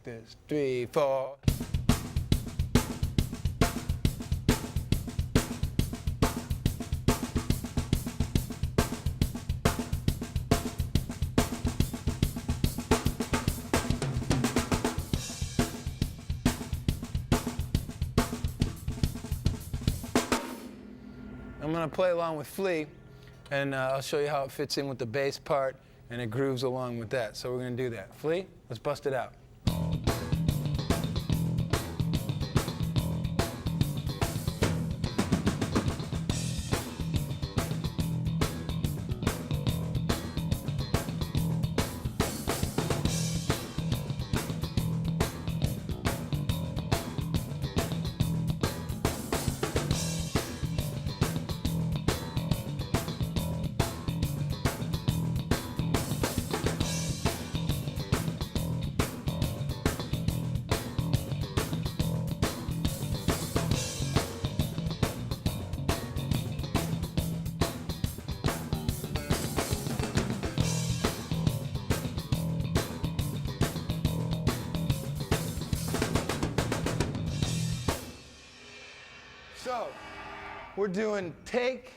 like this. 3, 4. I'm gonna play along with Flea, and I'll show you how it fits in with the bass part, and it grooves along with that. So we're gonna do that. Flea, let's bust it out. So, we're doing take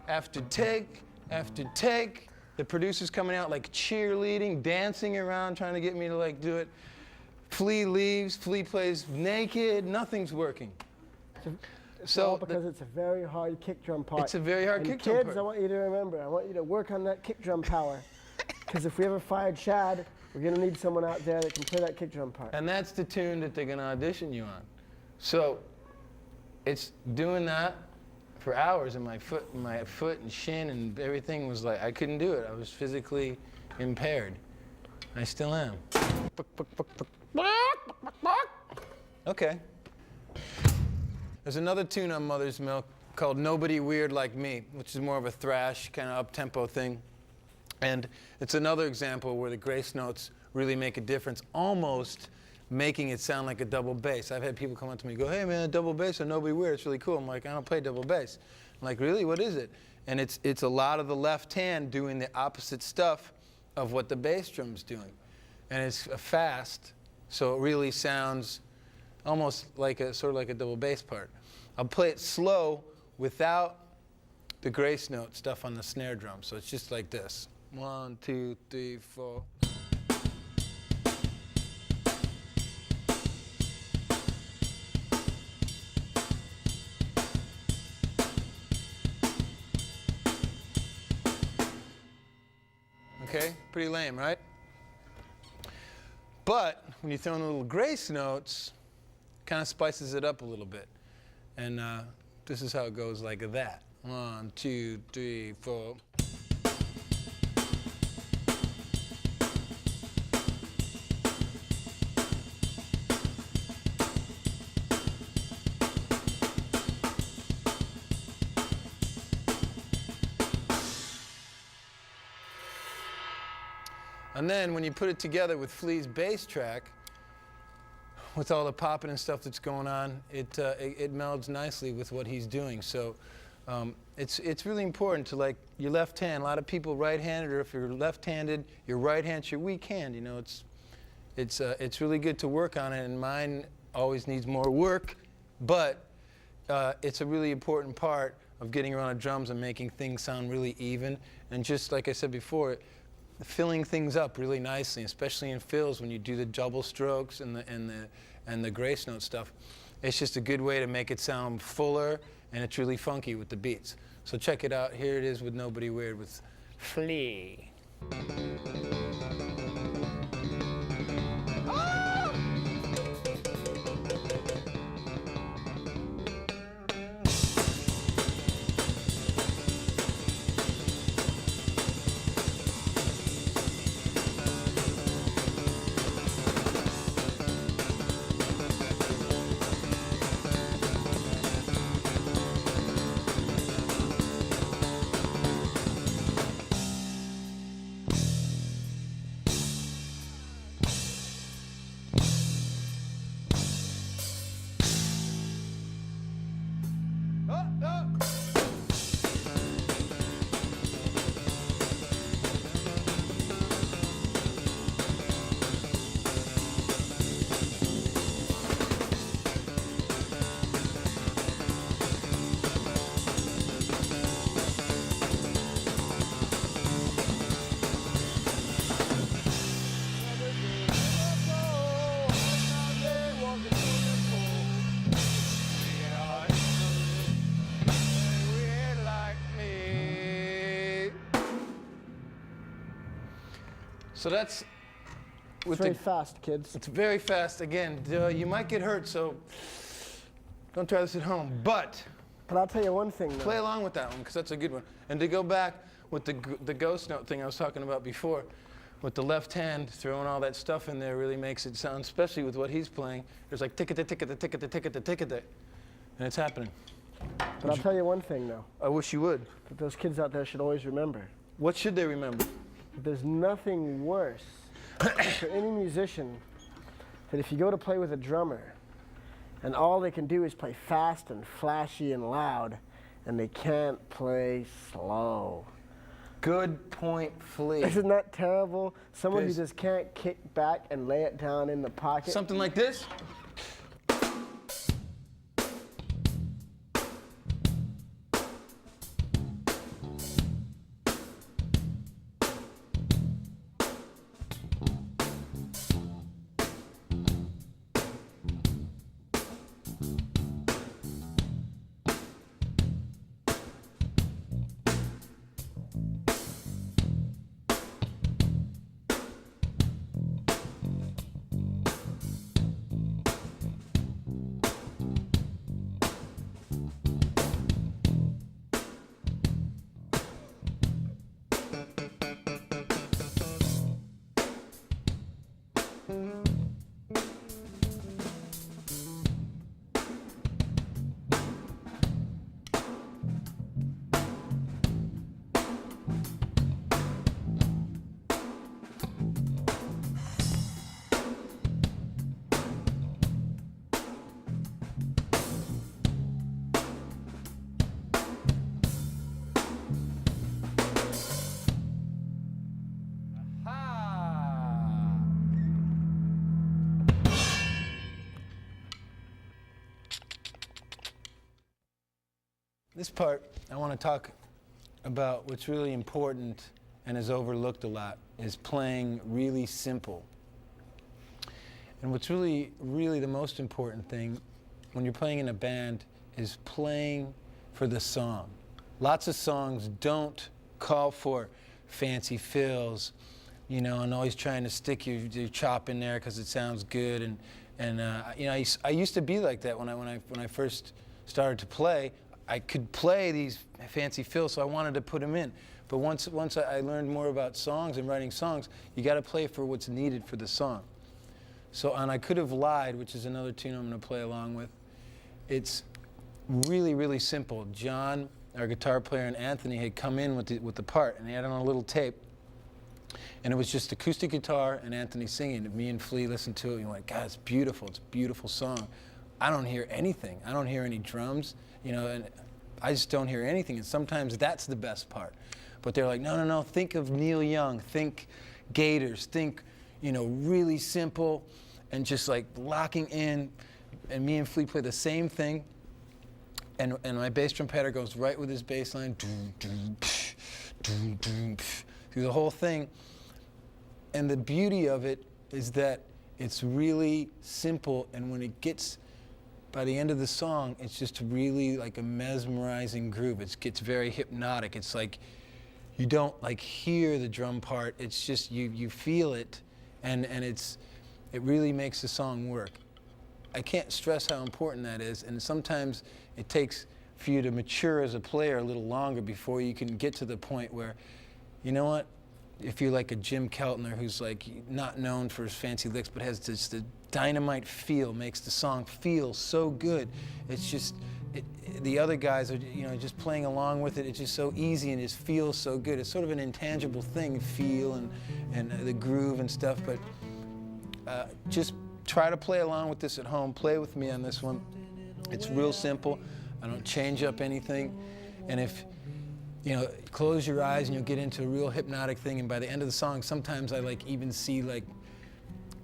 after take after take. The producer's coming out like cheerleading, dancing around, trying to get me to like do it. Flea leaves, Flea plays naked, nothing's working. It's all because it's a very hard kick drum part. It's a very hard and kick drum part. Kids, I want you to remember, I want you to work on that kick drum power. Because if we ever fired Chad, we're going to need someone out there that can play that kick drum part. And that's the tune that they're going to audition you on. So, it's doing that for hours, and my foot and shin and everything was like, I couldn't do it. I was physically impaired. I still am. Okay. There's another tune on Mother's Milk called Nobody Weird Like Me, which is more of a thrash, kind of up-tempo thing. And it's another example where the grace notes really make a difference, almost making it sound like a double bass. I've had people come up to me and go, hey man, double bass on Nobody Weird, it's really cool. I'm like, I don't play double bass. I'm like, really, what is it? And it's a lot of the left hand doing the opposite stuff of what the bass drum's doing. And it's fast, so it really sounds almost like sort of like a double bass part. I'll play it slow without the grace note stuff on the snare drum. So it's just like this. 1, 2, 3, 4. Okay, pretty lame, right? But when you throw in the little grace notes, it kind of spices it up a little bit. And this is how it goes like that. 1, 2, 3, 4. And then when you put it together with Flea's bass track, with all the popping and stuff that's going on, it melds nicely with what he's doing. So it's really important to, like, your left hand. A lot of people right-handed, or if you're left-handed, your right hand's your weak hand. You know, it's really good to work on it, and mine always needs more work, but it's a really important part of getting around the drums and making things sound really even. And just like I said before, filling things up really nicely, especially in fills when you do the double strokes and the grace note stuff. It's just a good way to make it sound fuller, and it's really funky with the beats. So check it out. Here it is with Nobody Weird with Flea. So that's It's with very the. fast, kids. It's very fast. Again, you might get hurt, so don't try this at home. But But I'll tell you one thing, play though. along with that one because that's a good one. And to go back with the ghost note thing I was talking about before, with the left hand throwing all that stuff in there really makes it sound, especially with what he's playing. There's like tick-a-da, tick-a-da, tick-a-da, tick-a-da, tick-a-da, and it's happening. But I'll tell you one thing, though. I wish you would. That those kids out there should always remember. What should they remember? There's nothing worse for any musician that if you go to play with a drummer and all they can do is play fast and flashy and loud and they can't play slow. Good point, Flea. Isn't that terrible? Someone who Yes. just can't kick back and lay it down in the pocket. Something like this. This part, I want to talk about what's really important and is overlooked a lot, is playing really simple. And what's really, really the most important thing when you're playing in a band is playing for the song. Lots of songs don't call for fancy fills, you know, and always trying to stick your chop in there because it sounds good. And you know, I used to be like that when I first started to play. I could play these fancy fills, so I wanted to put them in. But once I learned more about songs and writing songs, you got to play for what's needed for the song. So, and I Could Have Lied, which is another tune I'm going to play along with. It's really, really simple. John, our guitar player, and Anthony had come in with the part, and they had it on a little tape. And it was just acoustic guitar and Anthony singing. And me and Flea listened to it, and we're like, God, it's beautiful. It's a beautiful song. I don't hear anything. I don't hear any drums, you know, and I just don't hear anything. And sometimes that's the best part. But they're like, no, no, no, think of Neil Young, think Gators, think, you know, really simple and just like locking in. And me and Flea play the same thing. And my bass trumpeter goes right with his bass line, through the whole thing. And the beauty of it is that it's really simple, and when it gets, by the end of the song, it's just really like a mesmerizing groove. It gets very hypnotic. It's like you don't like hear the drum part. It's just you feel it, and it really makes the song work. I can't stress how important that is, and sometimes it takes for you to mature as a player a little longer before you can get to the point where, you know what, if you're like a Jim Keltner who's like not known for his fancy licks but has this the dynamite feel, makes the song feel so good. It's just, the other guys are, you know, just playing along with it. It's just so easy and it just feels so good. It's sort of an intangible thing, feel and the groove and stuff, but just try to play along with this at home. Play with me on this one. It's real simple. I don't change up anything. And if, you know, close your eyes and you'll get into a real hypnotic thing. And by the end of the song, sometimes I like even see like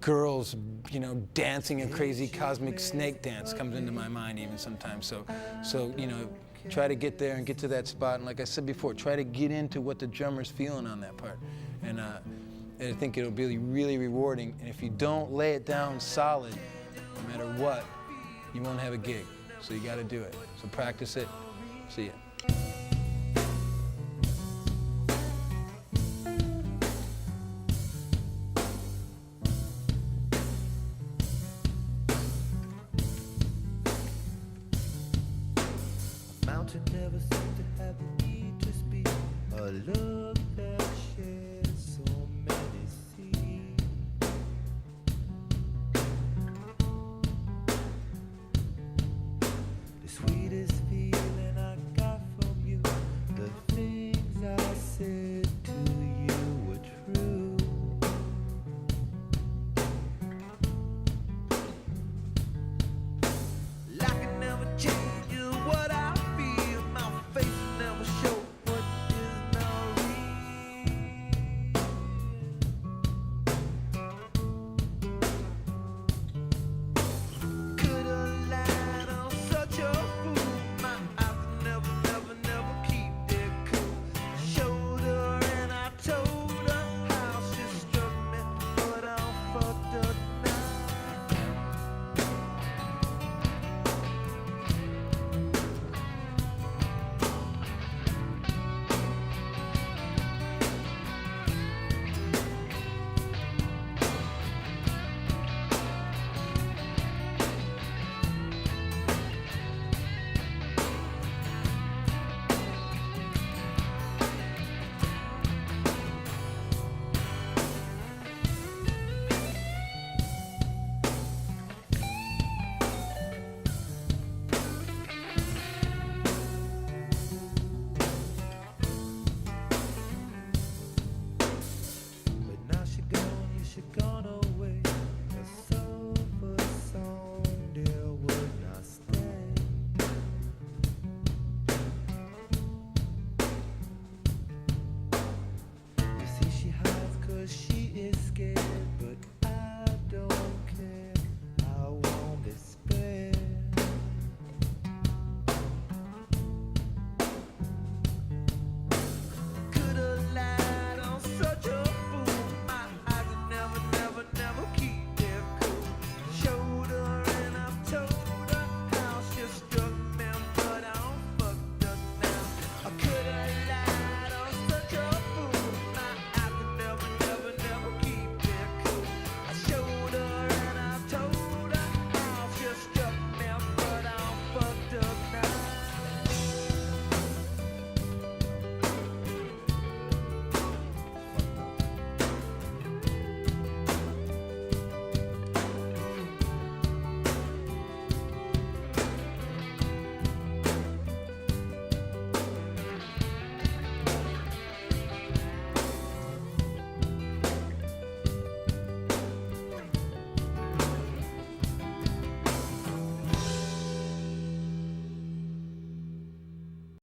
girls, you know, dancing a crazy cosmic snake dance comes into my mind even sometimes. So you know, try to get there and get to that spot. And like I said before, try to get into what the drummer's feeling on that part. And I think it'll be really rewarding. And if you don't lay it down solid, no matter what, you won't have a gig. So you got to do it. So practice it. See ya. to never seem to have the need to speak. A love that